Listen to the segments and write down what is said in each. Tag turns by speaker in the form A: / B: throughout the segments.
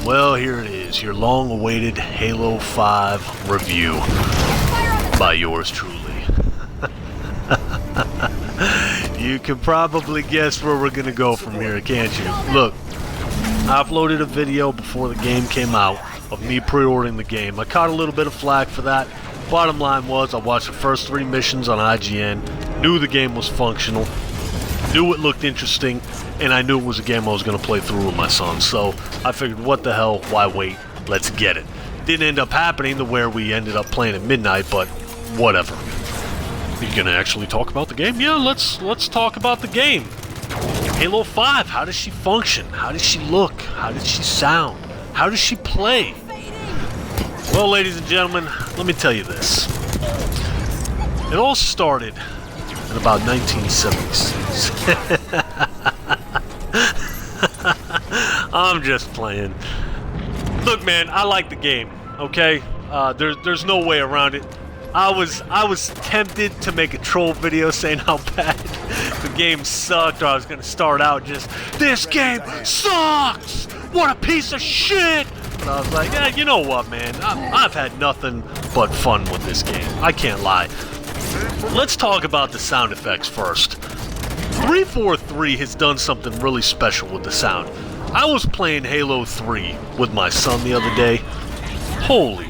A: Well, here it is, your long-awaited Halo 5 review by yours truly. You can probably guess where we're gonna go from here, can't you? Look, I uploaded a video before the game came out of me pre-ordering the game. I caught a little bit of flack for that. Bottom line was, I watched the first 3 missions on IGN, knew the game was functional, knew it looked interesting, and I knew it was a game I was going to play through with my son. So I figured, what the hell, why wait? Let's get it. Didn't end up happening to where we ended up playing at midnight, but whatever. You gonna actually talk about the game? Yeah, let's talk about the game. Halo 5, how does she function? How does she look? How does she sound? How does she play? Well, ladies and gentlemen, let me tell you this. It all started in about 1976. I'm just playing. Look, man, I like the game, okay? There's no way around it. I was tempted to make a troll video saying how bad the game sucked, or I was gonna start out just, this game sucks! What a piece of shit! But I was like, yeah, you know what, man? I've had nothing but fun with this game. I can't lie. Let's talk about the sound effects first. 343 has done something really special with the sound. I was playing Halo 3 with my son the other day. Holy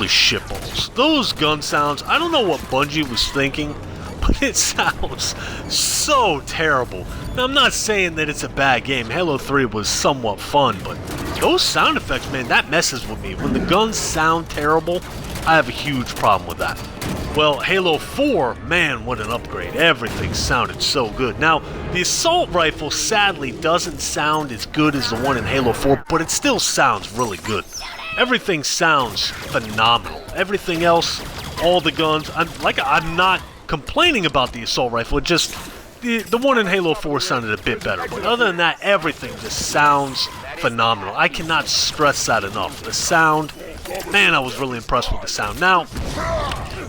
A: shitballs. Those gun sounds, I don't know what Bungie was thinking, but it sounds so terrible. Now, I'm not saying that it's a bad game. Halo 3 was somewhat fun, but those sound effects, man, that messes with me. When the guns sound terrible, I have a huge problem with that. Well, Halo 4, man, what an upgrade. Everything sounded so good. Now, the assault rifle sadly doesn't sound as good as the one in Halo 4, but it still sounds really good. Everything sounds phenomenal. Everything else, all the guns, I'm not complaining about the assault rifle. It just, the one in Halo 4 sounded a bit better. But other than that, everything just sounds phenomenal. I cannot stress that enough. The sound, man, I was really impressed with the sound. Now,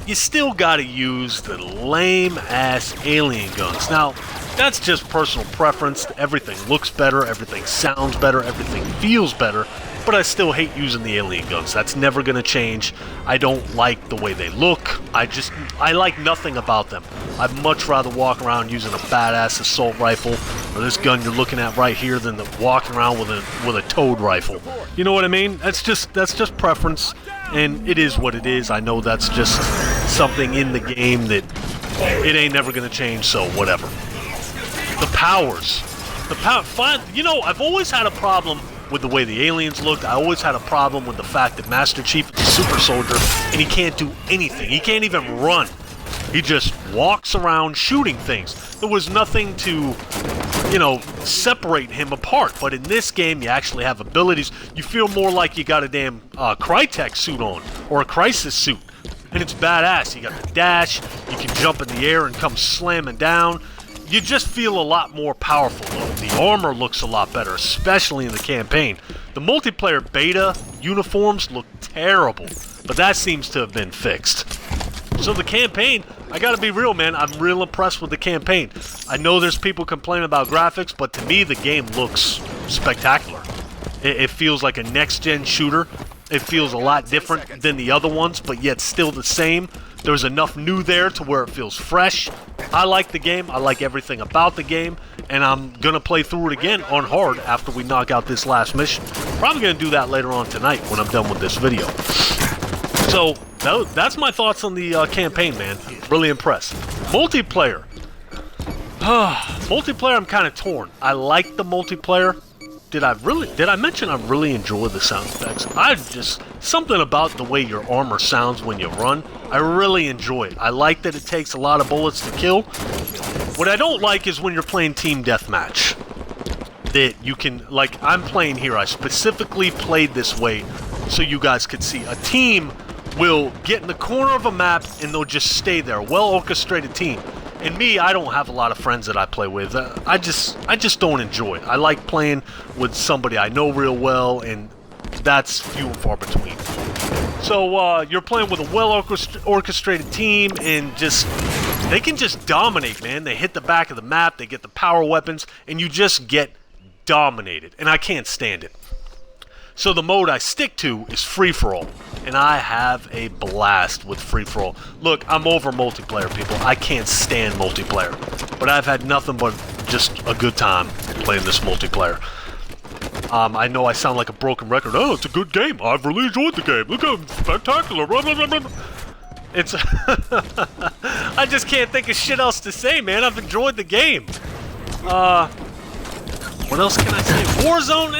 A: you still gotta use the lame-ass alien guns. Now, that's just personal preference. Everything looks better, everything sounds better, everything feels better, but I still hate using the alien guns. That's never gonna change. I don't like the way they look. I like nothing about them. I'd much rather walk around using a badass assault rifle, or this gun you're looking at right here, than walking around with a towed rifle. You know what I mean? That's just preference, and it is what it is. I know that's just something in the game that it ain't never gonna change, so whatever. The powers. You know, I've always had a problem with the way the aliens looked. I always had a problem with the fact that Master Chief is a super soldier and he can't do anything. He can't even run. He just walks around shooting things. There was nothing to, you know, separate him apart. But in this game, you actually have abilities. You feel more like you got a damn Crytek suit on, or a Crisis suit. And it's badass. You got the dash, you can jump in the air and come slamming down. You just feel a lot more powerful. The armor looks a lot better, especially in the campaign. The multiplayer beta uniforms look terrible, but that seems to have been fixed. So the campaign, I gotta be real, man, I'm real impressed with the campaign. I know there's people complaining about graphics, but to me the game looks spectacular. It feels like a next-gen shooter. It feels a lot different than the other ones, but yet still the same. There's enough new there to where it feels fresh. I like the game. I like everything about the game. And I'm going to play through it again on hard after we knock out this last mission. Probably going to do that later on tonight when I'm done with this video. So, that's my thoughts on the campaign, man. Really impressed. Multiplayer. Multiplayer, I'm kind of torn. I like the multiplayer. Did I mention I really enjoy the sound effects? Something about the way your armor sounds when you run, I really enjoy it. I like that it takes a lot of bullets to kill. What I don't like is when you're playing team deathmatch. That you can, like I'm playing here, I specifically played this way so you guys could see. A team will get in the corner of a map and they'll just stay there. Well-orchestrated team. And me, I don't have a lot of friends that I play with. I just don't enjoy it. I like playing with somebody I know real well, and that's few and far between. So you're playing with a well-orchestrated team, and they can just dominate, man. They hit the back of the map, they get the power weapons, and you just get dominated. And I can't stand it. So the mode I stick to is free-for-all, and I have a blast with free-for-all. Look, I'm over multiplayer, people. I can't stand multiplayer, but I've had nothing but just a good time playing this multiplayer. I know I sound like a broken record. Oh, it's a good game. I've really enjoyed the game. Look how spectacular. It's... I just can't think of shit else to say, man. I've enjoyed the game. What else can I say? Warzone?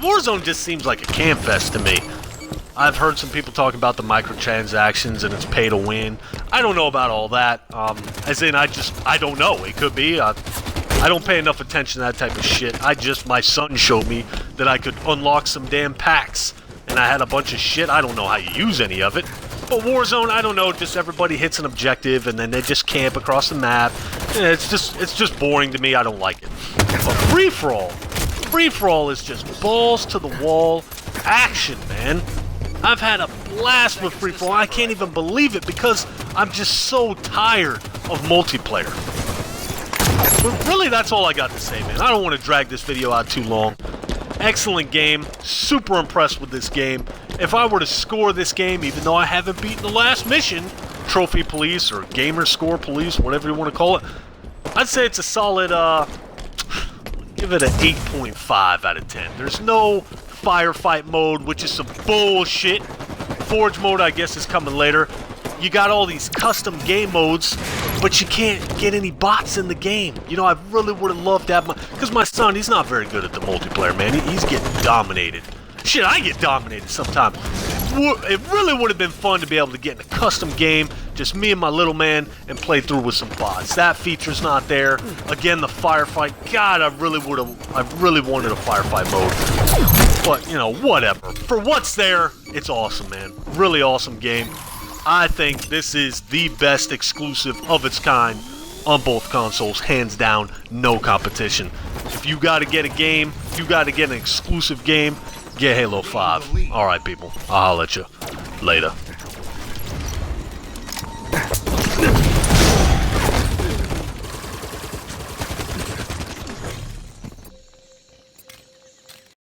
A: Warzone just seems like a camp fest to me. I've heard some people talk about the microtransactions and it's pay to win. I don't know about all that. As in, I don't know. It could be. I don't pay enough attention to that type of shit. My son showed me that I could unlock some damn packs. And I had a bunch of shit. I don't know how you use any of it. But Warzone, I don't know. Just everybody hits an objective and then they just camp across the map. It's just boring to me. I don't like it. But free-for-all is just balls to the wall action, man. I've had a blast with free-for-all. I can't even believe it because I'm just so tired of multiplayer. But really, that's all I got to say, man. I don't want to drag this video out too long. Excellent game. Super impressed with this game. If I were to score this game, even though I haven't beaten the last mission, Trophy Police or Gamer Score Police, whatever you want to call it, I'd say it's a solid, give it an 8.5 out of 10. There's no firefight mode, which is some bullshit. Forge mode, I guess, is coming later. You got all these custom game modes, but you can't get any bots in the game. You know, I really would have loved to have because my son, he's not very good at the multiplayer, man. He's getting dominated. Shit, I get dominated sometimes. It really would have been fun to be able to get in a custom game, just me and my little man, and play through with some bots. That feature's not there. Again, the firefight. God, I really wanted a firefight mode. But, you know, whatever. For what's there, it's awesome, man. Really awesome game. I think this is the best exclusive of its kind on both consoles. Hands down, no competition. If you gotta get a game, if you gotta get an exclusive game, get Halo 5. Alright, people. I'll holler at you later.